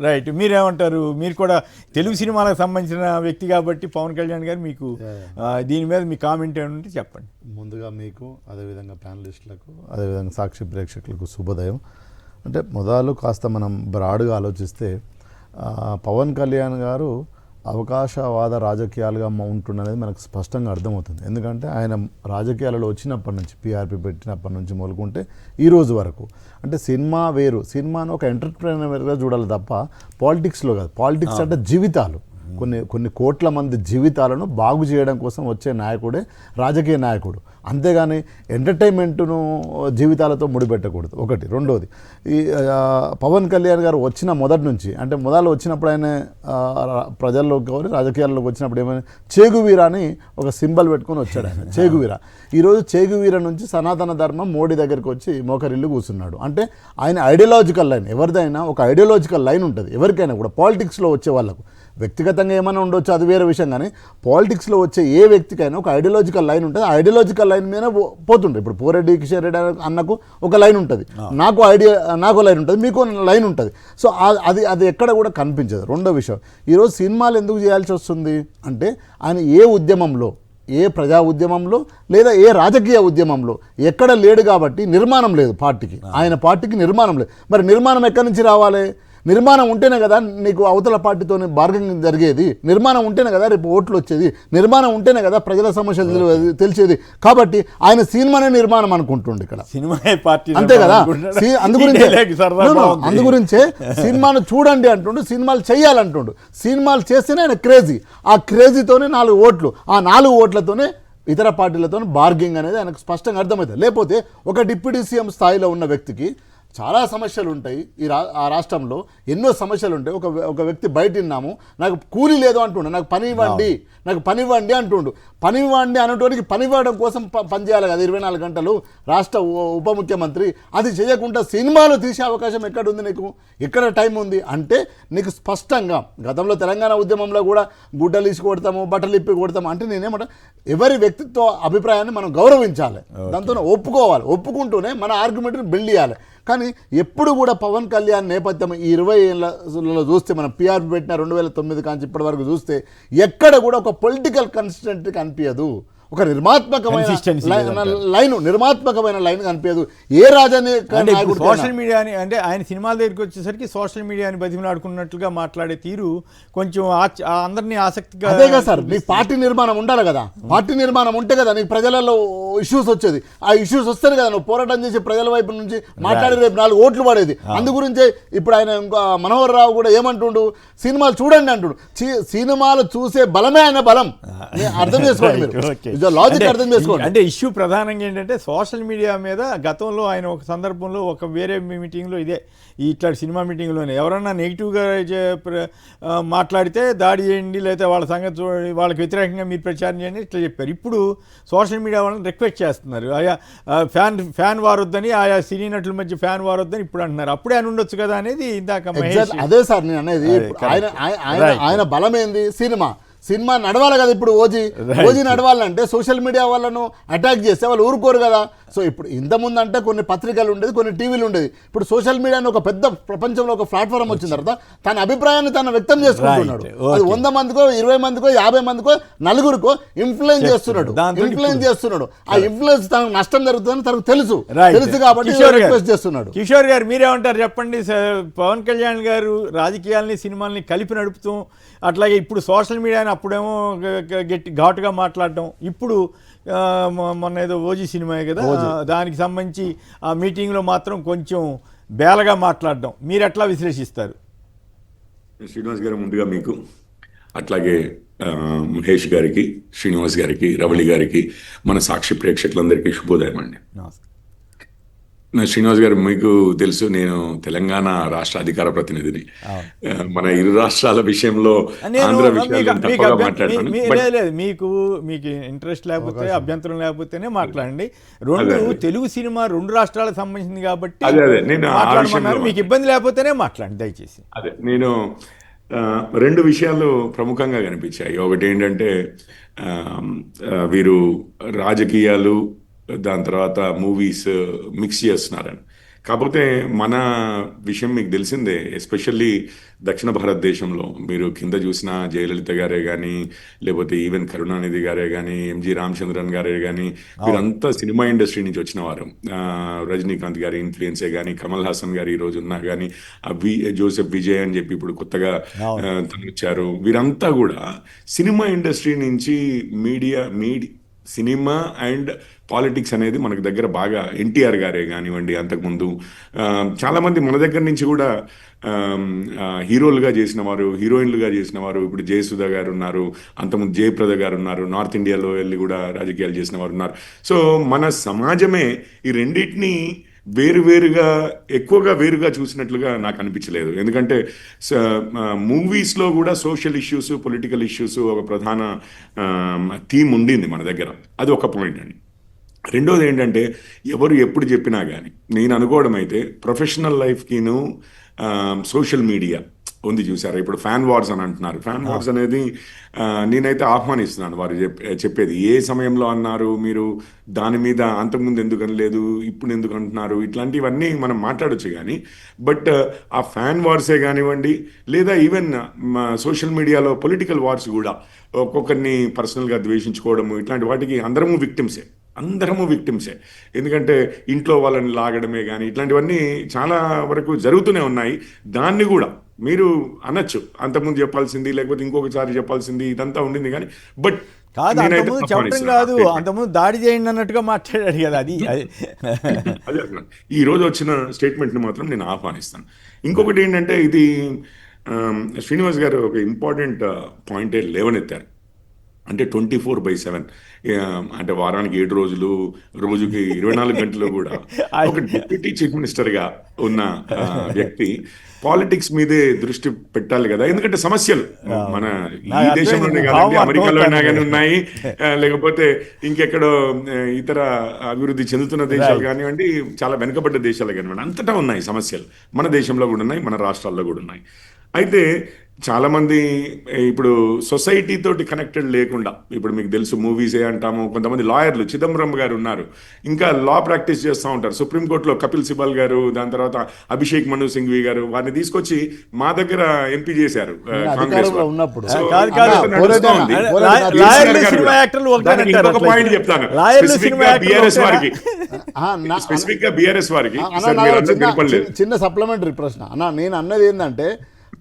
Right. మీరేమంటారు? మీరు కూడా తెలుగు సినిమాలకు సంబంధించిన వ్యక్తి కాబట్టి పవన్ కళ్యాణ్ గారు మీకు దీని మీద మీ కామెంట్ ఏమంటే చెప్పండి. ముందుగా మీకు, అదేవిధంగా ప్యానలిస్టులకు, అదేవిధంగా సాక్షి ప్రేక్షకులకు శుభోదయం. అంటే మొదలు కాస్త మనం బ్రాడ్గా ఆలోచిస్తే పవన్ కళ్యాణ్ గారు అవకాశవాద రాజకీయాలుగా ఉంటుందనేది మనకు స్పష్టంగా అర్థమవుతుంది. ఎందుకంటే ఆయన రాజకీయాలలో వచ్చినప్పటి నుంచి, పీఆర్పీ పెట్టినప్పటి నుంచి మొదలుకుంటే ఈ రోజు వరకు అంటే సినిమా వేరు, సినిమాను ఒక ఎంటర్ప్రైనర్గా చూడాలి తప్ప పాలిటిక్స్లో కాదు. పాలిటిక్స్ అంటే జీవితాలు, కొన్ని కోట్ల మంది జీవితాలను బాగు చేయడం కోసం వచ్చే నాయకుడే రాజకీయ నాయకుడు. అంతేగాని ఎంటర్టైన్మెంట్ను జీవితాలతో ముడిపెట్టకూడదు. ఒకటి. రెండోది, ఈ పవన్ కళ్యాణ్ గారు వచ్చిన మొదటి నుంచి, అంటే మొదలు వచ్చినప్పుడు ఆయన ప్రజల్లోకి కానీ రాజకీయాల్లోకి వచ్చినప్పుడు ఏమైనా చేగువీర అని ఒక సింబల్ పెట్టుకొని వచ్చాడు ఆయన. చేగువీర. ఈరోజు చేగువీర నుంచి సనాతన ధర్మం మోడీ దగ్గరికి వచ్చి మోకరిల్లు కూర్చున్నాడు. అంటే ఆయన ఐడియాలజికల్ లైన్, ఎవరిదైనా ఒక ఐడియాలజికల్ లైన్ ఉంటుంది ఎవరికైనా కూడా. పాలిటిక్స్లో వచ్చే వాళ్ళకు వ్యక్తిగతంగా ఏమైనా ఉండొచ్చు, అది వేరే విషయం. కానీ పాలిటిక్స్లో వచ్చే ఏ వ్యక్తికైనా ఒక ఐడియాలజికల్ లైన్ ఉంటుంది. ఆ ఐడియాలజికల్ లైన్ మీద పోతుంటాయి. ఇప్పుడు పోరెడ్డి కిషన్ రెడ్డి అన్నకు ఒక లైన్ ఉంటుంది, నాకు లైన్ ఉంటుంది, మీకు లైన్ ఉంటుంది. సో అది ఎక్కడ కూడా కనిపించదు. రెండో విషయం, ఈరోజు సినిమాలు ఎందుకు చేయాల్సి వస్తుంది అంటే ఆయన ఏ ఉద్యమంలో, ఏ ప్రజా ఉద్యమంలో లేదా ఏ రాజకీయ ఉద్యమంలో ఎక్కడ లేడు కాబట్టి నిర్మాణం లేదు పార్టీకి. ఆయన పార్టీకి నిర్మాణం లేదు. మరి నిర్మాణం ఎక్కడి నుంచి రావాలి? నిర్మాణం ఉంటేనే కదా నీకు అవతల పార్టీతో బార్గెనింగ్ జరిగేది. నిర్మాణం ఉంటేనే కదా రేపు ఓట్లు వచ్చేది. నిర్మాణం ఉంటేనే కదా ప్రజల సమస్యలు తెలిసేది. కాబట్టి ఆయన సినిమానే నిర్మాణం అనుకుంటుండే ఇక్కడ, సినిమా పార్టీ అంతే కదా. అందుగురించే సినిమాను చూడండి అంటుండు, సినిమాలు చెయ్యాలంటుండు. సినిమాలు చేస్తేనే ఆయన క్రేజీ. ఆ క్రేజీతోనే 4 ఓట్లు, ఆ 4 ఓట్లతోనే ఇతర పార్టీలతో బార్గెనింగ్ అనేది ఆయనకు స్పష్టంగా అర్థమవుతుంది. లేకపోతే ఒక డిప్యూటీ సీఎం స్థాయిలో ఉన్న వ్యక్తికి చాలా సమస్యలు ఉంటాయి. ఆ రాష్ట్రంలో ఎన్నో సమస్యలు ఉంటాయి. ఒక వ్యక్తి బయట విన్నాము, నాకు కూలీ లేదు అంటుండు, నాకు పని ఇవ్వండి అంటుండు. పని ఇవ్వండి అనటానికి పని ఇవ్వడం కోసం పనిచేయాలి కదా 24 గంటలు రాష్ట్ర ఉప ముఖ్యమంత్రి. అది చేయకుండా సినిమాలు తీసే అవకాశం ఎక్కడ ఉంది నీకు? ఎక్కడ టైం ఉంది? అంటే నీకు స్పష్టంగా గతంలో తెలంగాణ ఉద్యమంలో కూడా గుడ్డలు ఇసి కొడతాము, బట్టలు ఇప్పి కొడతాము అంటే నేనేమంటా, ఎవరి వ్యక్తిత్వ అభిప్రాయాన్ని మనం గౌరవించాలి, దాంతో ఒప్పుకోవాలి. ఒప్పుకుంటూనే మన ఆర్గ్యుమెంట్ని బిల్డ్ చేయాలి. కానీ ఎప్పుడు కూడా పవన్ కళ్యాణ్ నేపథ్యం ఈ 20 ఏళ్ళలో చూస్తే, మనం పీఆర్పీ పెట్టిన 2009 కాంచి ఇప్పటి వరకు చూస్తే ఎక్కడ కూడా ఒక పొలిటికల్ కన్సిస్టెంట్ కనిపించదు. ఒక నిర్మాత్మకమైన లైన్ కనిపించదు. ఏ రాజకీయ సోషల్ మీడియాని, అంటే ఆయన సినిమాల దగ్గరికి వచ్చేసరికి సోషల్ మీడియాని బతిమలాడుకున్నట్లుగా మాట్లాడే తీరు కొంచెం అందరినీ ఆసక్తిగా. అదే కదా సార్, నీకు పార్టీ నిర్మాణం ఉండాలి కదా. పార్టీ నిర్మాణం ఉంటే కదా నీకు ప్రజలలో ఇష్యూస్ వచ్చేది. ఆ ఇష్యూస్ వస్తేనే కదా నువ్వు పోరాటం చేసి ప్రజల వైపు నుంచి మాట్లాడి రేపు 4 ఓట్లు పడేది. అందుగురించే ఇప్పుడు ఆయన ఇంకా మనోహర్ రావు కూడా ఏమంటుండు, సినిమాలు చూడండి అంటుడు. సినిమాలు చూసే బలమే ఆయన బలం. అర్థం చేసుకోండి మీరు, లాజిక్ అర్థం చేసుకోండి. అంటే ఇష్యూ ప్రధానంగా ఏంటంటే సోషల్ మీడియా మీద గతంలో ఆయన ఒక సందర్భంలో ఒక వేరే మీటింగ్లో ఇట్లా సినిమా మీటింగ్లోనే ఎవరన్నా నెగిటివ్గా మాట్లాడితే దాడి చేయండి, లేకపోతే వాళ్ళ సంగతి వాళ్ళకి వ్యతిరేకంగా మీరు ప్రచారం చేయండి ఇట్లా చెప్పారు. ఇప్పుడు సోషల్ మీడియా వాళ్ళని రిక్వెస్ట్ చేస్తున్నారు, ఆయా ఫ్యాన్ వారొద్దని, ఆయా సినీ నటుల మధ్య ఫ్యాన్ వారొద్దని ఇప్పుడు అంటున్నారు. అప్పుడే అని ఉండొచ్చు కదా అనేది ఇందాక. అదే సార్ నేను అనేది, ఆయన బలమేంది? సినిమా నడవాలి కదా. ఇప్పుడు ఓజీ నడవాలంటే సోషల్ మీడియా వాళ్ళను అటాక్ చేస్తే వాళ్ళు ఊరుకోరు కదా. సో ఇప్పుడు ఇంతకుముందు అంటే కొన్ని పత్రికలు ఉండేది, కొన్ని టీవీలు ఉండేది. ఇప్పుడు సోషల్ మీడియాను ఒక పెద్ద ప్రపంచంలో ఒక ప్లాట్ఫామ్ వచ్చిన తర్వాత తన అభిప్రాయాన్ని తను వ్యక్తం చేసుకుంటున్నాడు. అది 100 మందికో 20 మందికో 50 మందికో 4గురికో ఇన్ఫ్లుయెన్స్ చేస్తున్నాడు. ఆ ఇన్ఫ్లుయెన్స్ తనకు నష్టం జరుగుతుందని తనకు తెలుసు కాబట్టి రిక్వెస్ట్ చేస్తున్నాడు. కిషోర్ గారు మీరేమంటారు చెప్పండి. పవన్ కళ్యాణ్ గారు రాజకీయాల్ని సినిమాల్ని కలిపి నడుపుతాం, అట్లాగే ఇప్పుడు సోషల్ మీడియాని అప్పుడేమో ఘాటుగా మాట్లాడటం, ఇప్పుడు మొన్న ఏదో ఓజీ సినిమా కదా దానికి సంబంధించి ఆ మీటింగ్లో మాత్రం కొంచెం బేలగా మాట్లాడడం, మీరు ఎట్లా విశ్లేషిస్తారు? శ్రీనివాస్ గారు, ముందుగా మీకు, అట్లాగే మహేష్ గారికి, శ్రీనివాస్ గారికి, రవళి గారికి, మన సాక్షి ప్రేక్షకులందరికీ శుభోదయం అండి. శ్రీనివాస్ గారు, మీకు తెలుసు నేను తెలంగాణ రాష్ట్ర అధికార ప్రతినిధిని. మన ఇరు రాష్ట్రాల విషయంలో ఆంధ్ర విషయాలు మాట్లాడతాను. మీకు ఇంట్రెస్ట్ లేకపోతే, అభ్యంతరం లేకపోతేనే మాట్లాడండి. తెలుగు సినిమా 2 రాష్ట్రాలకు సంబంధించింది కాబట్టి మీకు ఇబ్బంది లేకపోతేనే మాట్లాడండి దయచేసి. అదే నేను 2 విషయాలు ప్రముఖంగా కనిపించాయి. ఒకటి ఏంటంటే వీరు రాజకీయాలు, దాని తర్వాత మూవీస్ మిక్స్ చేస్తున్నారని. కాకపోతే మన విషయం మీకు తెలిసిందే, ఎస్పెషల్లీ దక్షిణ భారతదేశంలో మీరు కింద చూసిన జయలలిత గారే కానీ, లేకపోతే ఈవెన్ కరుణానిధి గారే కానీ, ఎంజి రామచంద్రన్ గారే కానీ, వీరంతా సినిమా ఇండస్ట్రీ నుంచి వచ్చిన వారు. రజనీకాంత్ గారి ఇన్ఫ్లుయెన్సే కానీ, కమల్ హాసన్ గారు ఈ రోజు ఉన్నా కానీ, జోసెఫ్ విజయ్ అని చెప్పి ఇప్పుడు కొత్తగా తను వచ్చారు. వీరంతా కూడా సినిమా ఇండస్ట్రీ నుంచి సినిమా అండ్ పాలిటిక్స్ అనేది మనకు దగ్గర బాగా, ఎన్టీఆర్ గారే కానివ్వండి, అంతకుముందు చాలామంది మన దగ్గర నుంచి కూడా హీరోలుగా చేసిన వారు, హీరోయిన్లుగా చేసిన వారు, ఇప్పుడు జయసుధ గారు ఉన్నారు, అంతకుముందు జయప్రద గారు ఉన్నారు, నార్త్ ఇండియాలో వెళ్ళి కూడా రాజకీయాలు చేసిన వారు ఉన్నారు. సో మన సమాజమే ఈ రెండింటినీ ఎక్కువగా వేరుగా చూసినట్లుగా నాకు అనిపించలేదు. ఎందుకంటే మూవీస్లో కూడా సోషల్ ఇష్యూస్, పొలిటికల్ ఇష్యూస్ ఒక ప్రధాన థీమ్ ఉండింది మన దగ్గర. అది ఒక పాయింట్ అండి. రెండోది ఏంటంటే, ఎవరు ఎప్పుడు చెప్పినా కానీ నేను అనుకోవడం అయితే, ప్రొఫెషనల్ లైఫ్కిను సోషల్ మీడియా ఉంది చూసారా, ఇప్పుడు ఫ్యాన్ వార్స్ అని అంటున్నారు. ఫ్యాన్ వార్స్ అనేది నేనైతే ఆహ్వానిస్తున్నాను. వారు చెప్పేది ఏ సమయంలో అన్నారు, మీరు దాని మీద అంతకుముందు ఎందుకు అనలేదు, ఇప్పుడు ఎందుకు అంటున్నారు, ఇట్లాంటివన్నీ మనం మాట్లాడొచ్చు. కానీ బట్ ఆ ఫ్యాన్ వార్సే కానివ్వండి, లేదా ఈవెన్ సోషల్ మీడియాలో పొలిటికల్ వార్స్ కూడా, ఒక్కొక్కరిని పర్సనల్గా ద్వేషించుకోవడము, ఇట్లాంటి వాటికి అందరము విక్టిమ్సే. ఎందుకంటే ఇంట్లో వాళ్ళని లాగడమే కానీ ఇట్లాంటివన్నీ చాలా వరకు జరుగుతూనే ఉన్నాయి. దాన్ని కూడా మీరు అనొచ్చు, అంతకుముందు చెప్పాల్సింది, లేకపోతే ఇంకొకసారి చెప్పాల్సింది, ఇదంతా ఉండింది. కానీ బట్ కాదు, అంతకుముందు చెప్పడం కాదు, అంతకుముందు దాడి చేయండి అన్నట్టుగా మాట్లాడాడు కదా. అదే ఈ రోజు వచ్చిన స్టేట్మెంట్ని మాత్రం నేను ఆహ్వానిస్తాను. ఇంకొకటి ఏంటంటే, ఇది శ్రీనివాస్ గారు ఒక ఇంపార్టెంట్ పాయింటే లేవనెత్తారు. అంటే 24/7, అంటే వారానికి 7 రోజులు, రోజుకి 24 గంటలు కూడా ఒక డిప్యూటీ చీఫ్ మినిస్టర్గా ఉన్న వ్యక్తి పాలిటిక్స్ మీదే దృష్టి పెట్టాలి కదా. ఎందుకంటే సమస్యలు మన ఈ దేశంలోనే కాదండి, అమెరికాలో అయినా కానీ ఉన్నాయి, లేకపోతే ఇంకెక్కడో ఇతర అభివృద్ధి చెందుతున్న దేశాలు కానివ్వండి, చాలా వెనుకబడ్డ దేశాలు కానివ్వండి, అంతటా ఉన్నాయి సమస్యలు. మన దేశంలో కూడా ఉన్నాయి, మన రాష్ట్రాల్లో కూడా ఉన్నాయి. అయితే చాలామంది ఇప్పుడు సొసైటీ తోటి కనెక్టెడ్ లేకుండా, ఇప్పుడు మీకు తెలుసు మూవీసే అంటాము, కొంతమంది లాయర్లు, చిదంబరం గారు ఉన్నారు, ఇంకా లా ప్రాక్టీస్ చేస్తూ ఉంటారు. సుప్రీంకోర్టులో కపిల్ సిబల్ గారు, దాని తర్వాత అభిషేక్ మను సింఘ్వి గారు, వారిని తీసుకొచ్చి మా దగ్గర ఎంపీ చేశారు కాంగ్రెస్. ఇంకొక పాయింట్ చెప్తాను స్పెసిఫిక్ గా బీఆర్ఎస్ వారికి. చిన్న సప్లిమెంటరీ ప్రశ్న అన్న, నేను అన్నది ఏంటంటే,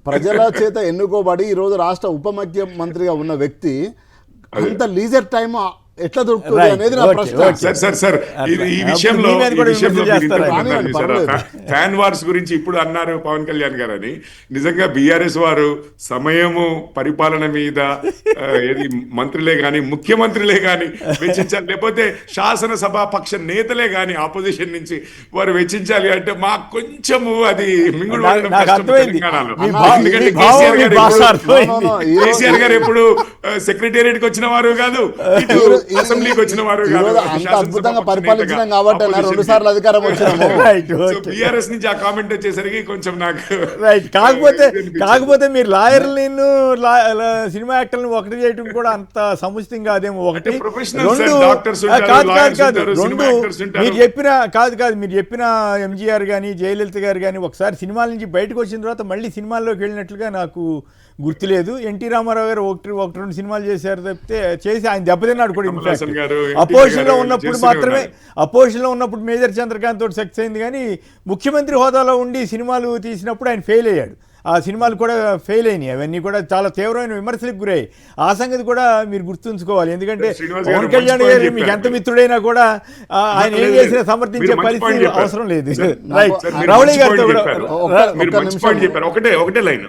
ప్రజల చేత ఎన్నుకోబడి ఈరోజు రాష్ట్ర ఉప ముఖ్యమంత్రిగా ఉన్న వ్యక్తి అంత లీజర్ టైం ఎట్లా దొరుకుతుంది అనేది నా ప్రశ్న. సార్ ఈ విషయంలో ఫ్యాన్ వార్స్ గురించి ఇప్పుడు అన్నారు పవన్ కళ్యాణ్ గారు అని. నిజంగా బీఆర్ఎస్ వారు సమయము, పరిపాలన మీద ఏది మంత్రులే కానీ, ముఖ్యమంత్రులే కానీ వెచ్చించాలి, లేకపోతే శాసనసభ పక్ష నేతలే కానీ ఆపోజిషన్ నుంచి వారు వెచ్చించాలి అంటే మాకు కొంచెము అది మింగుడు. కేసీఆర్ గారు ఎప్పుడు సెక్రటేరియట్ కి వచ్చిన వారు కాదు, అసెంబ్లీకి వచ్చిన వారు కాదు. అద్భుతంగా పరిపాలించడం కాబట్టి 2 సార్లు అధికారం వచ్చినాము. బీఆర్ఎస్ నుంచి ఆ కామెంట్ వచ్చేసరికి కొంచెం నాకు కాకపోతే మీరు లాయర్ని సినిమా యాక్టర్ని ఒకటి చేయడం కూడా అంత సముచితం కాదేమో. ఒకటి మీరు చెప్పిన ఎంజీఆర్ గానీ, జయలలిత గారు కానీ ఒకసారి సినిమాల నుంచి బయటకు వచ్చిన తర్వాత మళ్ళీ సినిమాల్లోకి వెళ్ళినట్లుగా నాకు గుర్తులేదు. ఎన్టీ రామారావు గారు 1-2 సినిమాలు చేశారు తప్పితే, చేసి ఆయన దెబ్బతిన్నాడు కూడా. అపోజిషన్ లో ఉన్నప్పుడు మాత్రమే, అపోజిషన్ లో ఉన్నప్పుడు మేజర్ చంద్రకాంత్ తోటి సక్సెస్ అయింది. కానీ ముఖ్యమంత్రి హోదాలో ఉండి సినిమాలు తీసినప్పుడు ఆయన ఫెయిల్ అయ్యాడు. ఆ సినిమాలు కూడా ఫెయిల్ అయినాయి. అవన్నీ కూడా చాలా తీవ్రమైన విమర్శలకు గురయ్యాయి. ఆ సంగతి కూడా మీరు గుర్తుంచుకోవాలి. ఎందుకంటే పవన్ కళ్యాణ్ గారు మీకు ఎంత మిత్రుడైనా కూడా ఆయన ఏం చేసినా సమర్థించే పరిస్థితి అవసరం లేదు. రౌళి గారితో కూడా ఒకటే లైన్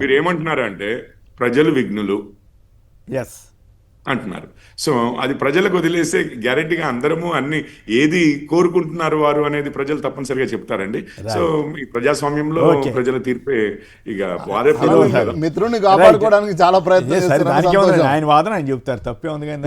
మీరు ఏమంటున్నారు అంటే, ప్రజలు విఘ్నులు అంటున్నారు. సో అది ప్రజలకు వదిలేస్తే గ్యారెంటీగా అందరము అన్ని ఏది కోరుకుంటున్నారు వారు అనేది ప్రజలు తప్పనిసరిగా చెప్తారండి. సో ఈ ప్రజాస్వామ్యంలో ప్రజల తీర్పే ఇక వారే. మిత్రుడిని కాపాడుకోవడానికి చాలా ప్రయత్నం ఆయన వాదన ఆయన చెప్తారు, తప్పే ఉంది. కానీ